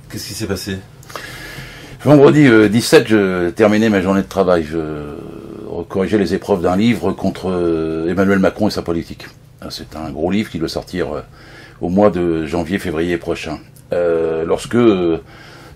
Qu'est-ce qui s'est passé? Vendredi 17, je terminais ma journée de travail. Je corrigeais les épreuves d'un livre contre Emmanuel Macron et sa politique. C'est un gros livre qui doit sortir au mois de janvier-février prochain. Lorsque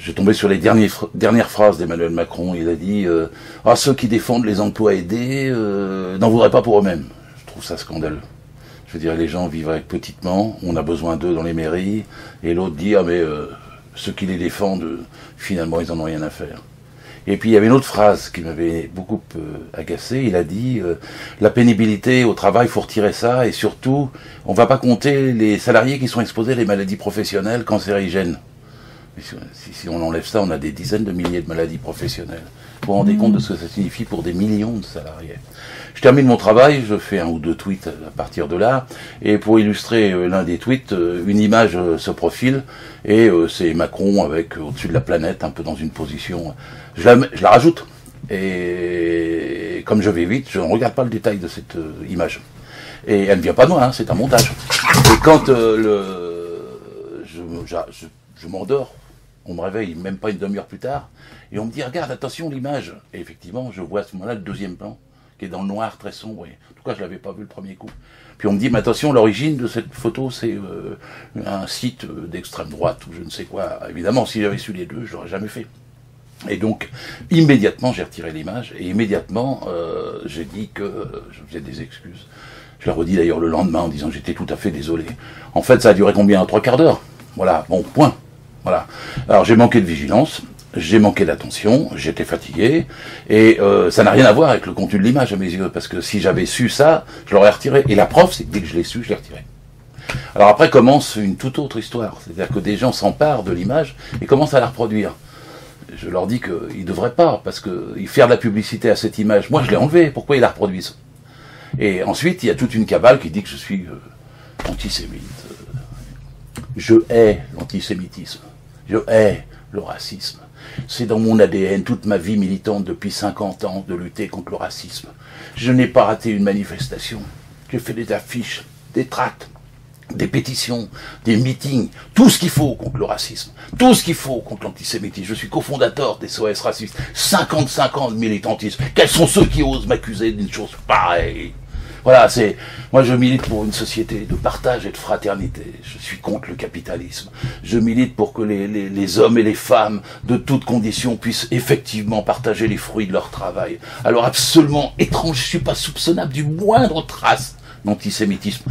j'ai tombé sur les dernières phrases d'Emmanuel Macron, il a dit ceux qui défendent les emplois aidés n'en voudraient pas pour eux-mêmes. Je trouve ça scandaleux. Je veux dire, les gens vivraient petitement, on a besoin d'eux dans les mairies, et l'autre dit ceux qui les défendent, finalement, ils en ont rien à faire. Et puis il y avait une autre phrase qui m'avait beaucoup agacé. Il a dit la pénibilité au travail, faut retirer ça, et surtout, on va pas compter les salariés qui sont exposés à des maladies professionnelles cancérigènes. Si on enlève ça, on a des dizaines de milliers de maladies professionnelles. Vous vous rendez compte de ce que ça signifie pour des millions de salariés. Je termine mon travail, je fais 1 ou 2 tweets à partir de là, et pour illustrer l'un des tweets, une image se profile, et c'est Macron avec au-dessus de la planète, un peu dans une position... Je la rajoute, et comme je vais vite, je ne regarde pas le détail de cette image. Et elle ne vient pas de moi, c'est un montage. Et quand je m'endors, on me réveille même pas une demi-heure plus tard, et on me dit, regarde, attention l'image. Et effectivement, je vois à ce moment-là le deuxième plan, qui est dans le noir, très sombre, et en tout cas, je l'avais pas vu le premier coup. Puis on me dit, mais attention, l'origine de cette photo, c'est un site d'extrême droite, ou je ne sais quoi. Évidemment, si j'avais su les deux, je l'aurais jamais fait. Et donc, immédiatement, j'ai retiré l'image, et immédiatement, j'ai dit que je faisais des excuses. Je l'ai redit d'ailleurs le lendemain, en disant que j'étais tout à fait désolé. En fait, ça a duré combien? 3/4 d'heure. Voilà, bon, point. Voilà. Alors j'ai manqué de vigilance, j'ai manqué d'attention, j'étais fatigué, et ça n'a rien à voir avec le contenu de l'image à mes yeux, parce que si j'avais su ça, je l'aurais retiré. Et la preuve, c'est que dès que je l'ai su, je l'ai retiré. Alors après commence une toute autre histoire, c'est-à-dire que des gens s'emparent de l'image et commencent à la reproduire. Je leur dis qu'ils ne devraient pas, parce qu'ils faire de la publicité à cette image, moi je l'ai enlevée, pourquoi ils la reproduisent? Et ensuite, il y a toute une cabale qui dit que je suis antisémite. Je hais l'antisémitisme. Je hais le racisme. C'est dans mon ADN, toute ma vie militante depuis 50 ans, de lutter contre le racisme. Je n'ai pas raté une manifestation. J'ai fait des affiches, des tracts, des pétitions, des meetings, tout ce qu'il faut contre le racisme, tout ce qu'il faut contre l'antisémitisme. Je suis cofondateur des SOS Racistes. 55 ans de militantisme. Quels sont ceux qui osent m'accuser d'une chose pareille? Voilà, moi je milite pour une société de partage et de fraternité. Je suis contre le capitalisme. Je milite pour que les hommes et les femmes de toutes conditions puissent effectivement partager les fruits de leur travail. Alors absolument étrange, je suis pas soupçonnable du moindre trace d'antisémitisme.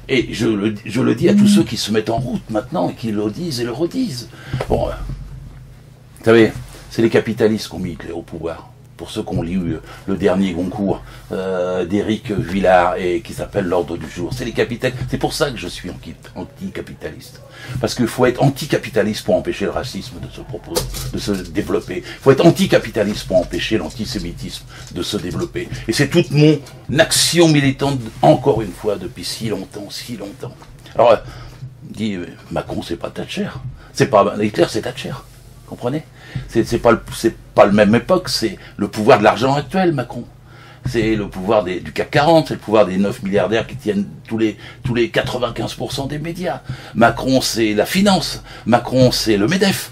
Et je le dis à tous ceux qui se mettent en route maintenant et qui le disent et le redisent. Bon, vous savez, c'est les capitalistes qui ont mis Hitler au pouvoir. Pour ceux qui ont lu le dernier Goncourt d'Éric Villard et qui s'appelle L'Ordre du jour. C'est les capitalistes. C'est pour ça que je suis anticapitaliste. Parce qu'il faut être anticapitaliste pour empêcher le racisme de se développer. Il faut être anticapitaliste pour empêcher l'antisémitisme de se développer. Et c'est toute mon action militante, encore une fois, depuis si longtemps. Alors, dit Macron, c'est pas Thatcher. C'est pas Hitler, c'est Thatcher. Comprenez? C'est pas le même époque, c'est le pouvoir de l'argent actuel, Macron. C'est le pouvoir du CAC 40, c'est le pouvoir des 9 milliardaires qui tiennent tous les 95% des médias. Macron, c'est la finance. Macron, c'est le MEDEF.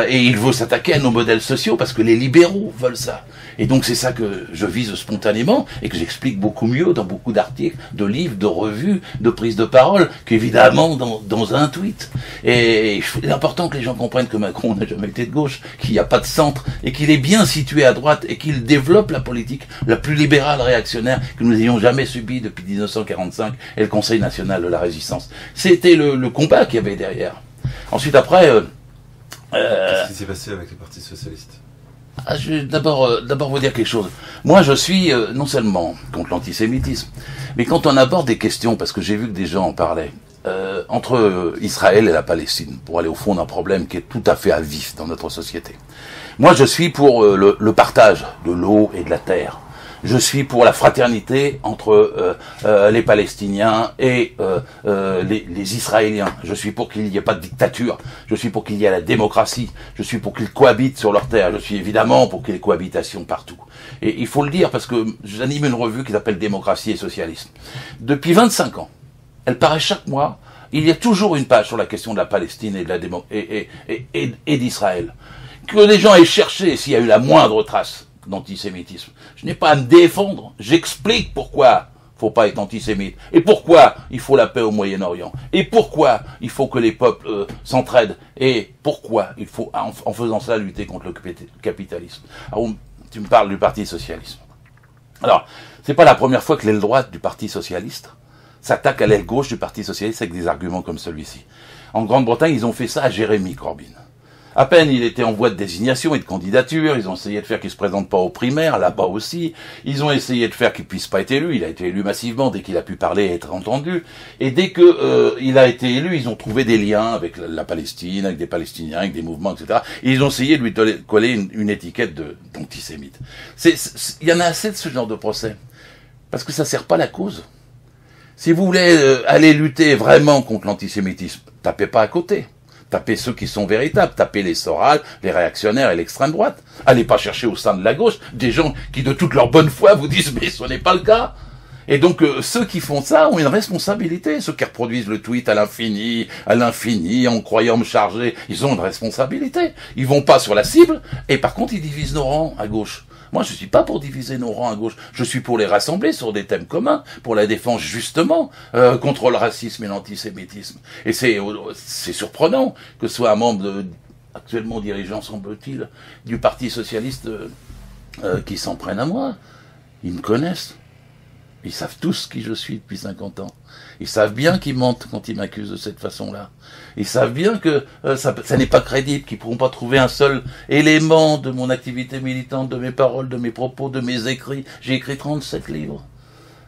Et il veut s'attaquer à nos modèles sociaux parce que les libéraux veulent ça. Et donc c'est ça que je vise spontanément et que j'explique beaucoup mieux dans beaucoup d'articles, de livres, de revues, de prises de parole qu'évidemment dans un tweet. Et il est important que les gens comprennent que Macron n'a jamais été de gauche, qu'il n'y a pas de centre et qu'il est bien situé à droite et qu'il développe la politique la plus libérale réactionnaire que nous ayons jamais subie depuis 1945 et le Conseil national de la résistance. C'était le combat qu'il y avait derrière. Ensuite après... Qu'est-ce qui s'est passé avec le Parti Socialiste? Je vais d'abord vous dire quelque chose. Moi, je suis non seulement contre l'antisémitisme, mais quand on aborde des questions, parce que j'ai vu que des gens en parlaient, entre Israël et la Palestine, pour aller au fond d'un problème qui est tout à fait à vif dans notre société. Moi, je suis pour le partage de l'eau et de la terre. Je suis pour la fraternité entre les Palestiniens et les Israéliens. Je suis pour qu'il n'y ait pas de dictature. Je suis pour qu'il y ait la démocratie. Je suis pour qu'ils cohabitent sur leur terre. Je suis évidemment pour qu'il y ait cohabitation partout. Et il faut le dire parce que j'anime une revue qui s'appelle Démocratie et Socialisme. Depuis 25 ans, elle paraît chaque mois il y a toujours une page sur la question de la Palestine et de la et d'Israël. Que les gens aient cherché s'il y a eu la moindre trace d'antisémitisme. Je n'ai pas à me défendre, j'explique pourquoi faut pas être antisémite, et pourquoi il faut la paix au Moyen-Orient, et pourquoi il faut que les peuples s'entraident, et pourquoi il faut, en faisant ça, lutter contre le capitalisme. Alors, tu me parles du Parti socialiste. Alors, c'est pas la première fois que l'aile droite du Parti socialiste s'attaque à l'aile gauche du Parti socialiste avec des arguments comme celui-ci. En Grande-Bretagne, ils ont fait ça à Jérémy Corbyn. À peine il était en voie de désignation et de candidature, ils ont essayé de faire qu'il se présente pas aux primaires, là-bas aussi. Ils ont essayé de faire qu'il puisse pas être élu. Il a été élu massivement dès qu'il a pu parler et être entendu. Et dès que il a été élu, ils ont trouvé des liens avec la Palestine, avec des Palestiniens, avec des mouvements, etc. Et ils ont essayé de lui coller une étiquette d'antisémite. Il y en a assez de ce genre de procès. Parce que ça sert pas la cause. Si vous voulez aller lutter vraiment contre l'antisémitisme, tapez pas à côté. Tapez ceux qui sont véritables, tapez les Soral, les réactionnaires et l'extrême droite. Allez pas chercher au sein de la gauche des gens qui de toute leur bonne foi vous disent mais ce n'est pas le cas. Et donc ceux qui font ça ont une responsabilité. Ceux qui reproduisent le tweet à l'infini, en croyant me charger, ils ont une responsabilité. Ils vont pas sur la cible et par contre ils divisent nos rangs à gauche. Moi, je suis pas pour diviser nos rangs à gauche. Je suis pour les rassembler sur des thèmes communs, pour la défense justement contre le racisme et l'antisémitisme. Et c'est surprenant que ce soit un membre actuellement dirigeant, semble-t-il, du Parti socialiste qui s'en prenne à moi. Ils me connaissent. Ils savent tous qui je suis depuis 50 ans. Ils savent bien qu'ils mentent quand ils m'accusent de cette façon-là. Ils savent bien que ça n'est pas crédible, qu'ils ne pourront pas trouver un seul élément de mon activité militante, de mes paroles, de mes propos, de mes écrits. J'ai écrit 37 livres.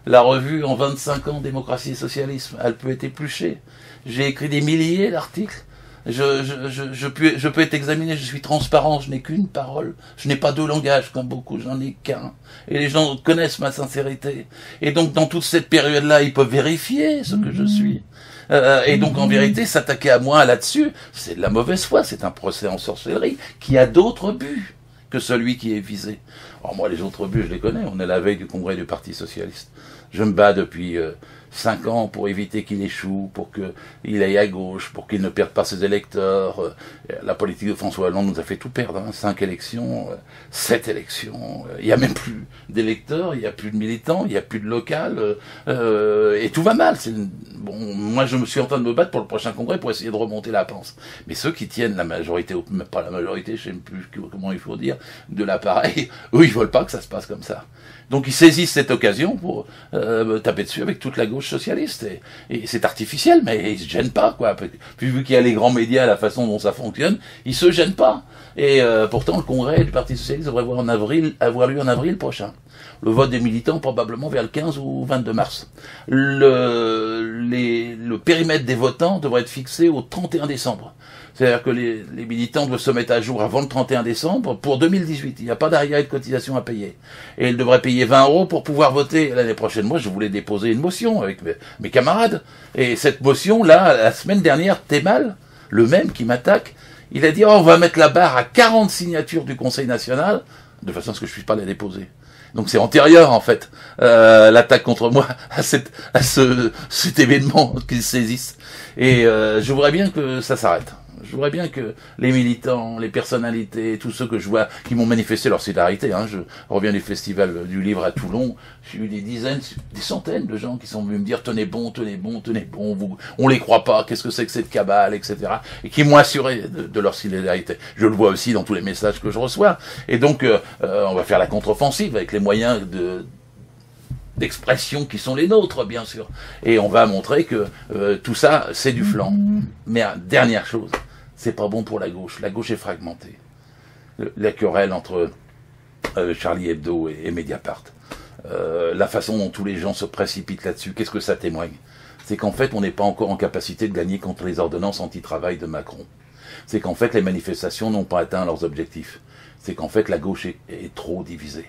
La revue, en 25 ans, Démocratie et Socialisme, elle peut être épluchée. J'ai écrit des milliers d'articles. Je peux être examiné, je suis transparent, je n'ai qu'une parole, je n'ai pas deux langages comme beaucoup, j'en ai qu'un. Et les gens connaissent ma sincérité. Et donc dans toute cette période-là, ils peuvent vérifier ce que je suis. Et donc en vérité, s'attaquer à moi là-dessus, c'est de la mauvaise foi, c'est un procès en sorcellerie qui a d'autres buts que celui qui est visé. Alors moi, les autres buts, je les connais, on est à la veille du congrès du Parti socialiste. Je me bats depuis 5 ans pour éviter qu'il échoue, pour qu'il aille à gauche, pour qu'il ne perde pas ses électeurs. La politique de François Hollande nous a fait tout perdre, hein. 5 élections, 7 élections, il n'y a même plus d'électeurs, il n'y a plus de militants, il n'y a plus de local, et tout va mal. Bon, moi je me suis en train de me battre pour le prochain congrès pour essayer de remonter la pente. Mais ceux qui tiennent la majorité, ou même pas la majorité, je ne sais plus comment il faut dire, de l'appareil, eux ils veulent pas que ça se passe comme ça. Donc ils saisissent cette occasion pour me taper dessus avec toute la gauche socialiste. Et c'est artificiel, mais ils se gênent pas, quoi. Puis vu qu'il y a les grands médias, la façon dont ça fonctionne, ils se gênent pas. Et pourtant, le congrès du Parti socialiste devrait avoir lieu en avril prochain. Le vote des militants, probablement vers le 15 ou 22 mars. Le périmètre des votants devrait être fixé au 31 décembre. C'est-à-dire que les militants doivent se mettre à jour avant le 31 décembre pour 2018. Il n'y a pas d'arriéré de cotisation à payer. Et ils devraient payer 20 € pour pouvoir voter l'année prochaine. Moi, je voulais déposer une motion avec mes camarades. Et cette motion, là, la semaine dernière, Temal, le même qui m'attaque, il a dit, oh, on va mettre la barre à 40 signatures du Conseil national, de façon à ce que je ne puisse pas la déposer. Donc c'est antérieur, en fait, l'attaque contre moi à cet événement qu'ils saisissent. Et je voudrais bien que ça s'arrête. Je voudrais bien que les militants, les personnalités, tous ceux que je vois qui m'ont manifesté leur solidarité, hein, je reviens du festival du livre à Toulon, j'ai eu des dizaines, des centaines de gens qui sont venus me dire tenez bon, on les croit pas, qu'est-ce que c'est que cette cabale, etc. Et qui m'ont assuré de leur solidarité. Je le vois aussi dans tous les messages que je reçois. Et donc on va faire la contre-offensive avec les moyens d'expression qui sont les nôtres, bien sûr. Et on va montrer que tout ça, c'est du flanc. Mais dernière chose, c'est pas bon pour la gauche. La gauche est fragmentée. La querelle entre Charlie Hebdo et Mediapart. La façon dont tous les gens se précipitent là-dessus, qu'est-ce que ça témoigne? C'est qu'en fait, on n'est pas encore en capacité de gagner contre les ordonnances anti-travail de Macron. C'est qu'en fait, les manifestations n'ont pas atteint leurs objectifs. C'est qu'en fait, la gauche est trop divisée.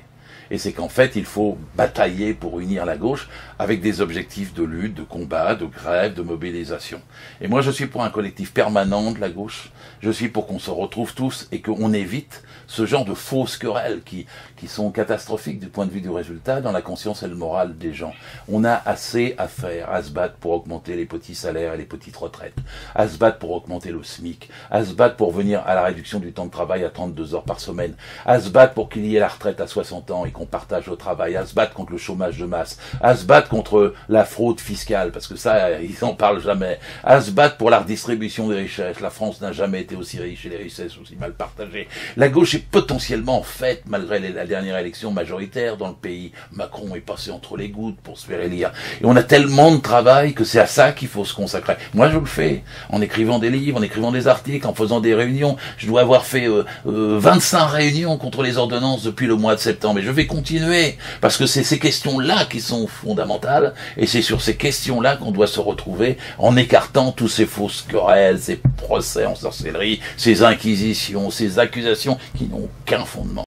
Et c'est qu'en fait, il faut batailler pour unir la gauche avec des objectifs de lutte, de combat, de grève, de mobilisation. Et moi, je suis pour un collectif permanent de la gauche. Je suis pour qu'on se retrouve tous et qu'on évite ce genre de fausses querelles qui sont catastrophiques du point de vue du résultat dans la conscience et le moral des gens. On a assez à faire, à se battre pour augmenter les petits salaires et les petites retraites, à se battre pour augmenter le SMIC, à se battre pour venir à la réduction du temps de travail à 32 heures par semaine, à se battre pour qu'il y ait la retraite à 60 ans et qu'on partage le travail, à se battre contre le chômage de masse, à se battre contre la fraude fiscale, parce que ça, ils n'en parlent jamais, à se battre pour la redistribution des richesses. La France n'a jamais été aussi riche et les richesses aussi mal partagées. La gauche est potentiellement faite, malgré la dernière élection majoritaire dans le pays. Macron est passé entre les gouttes pour se faire élire. Et on a tellement de travail que c'est à ça qu'il faut se consacrer. Moi, je le fais, en écrivant des livres, en écrivant des articles, en faisant des réunions. Je dois avoir fait 25 réunions contre les ordonnances depuis le mois de septembre. Et je vais continuer, parce que c'est ces questions-là qui sont fondamentales, et c'est sur ces questions-là qu'on doit se retrouver en écartant tous ces fausses querelles, ces procès en sorcellerie, ces inquisitions, ces accusations qui n'ont aucun fondement.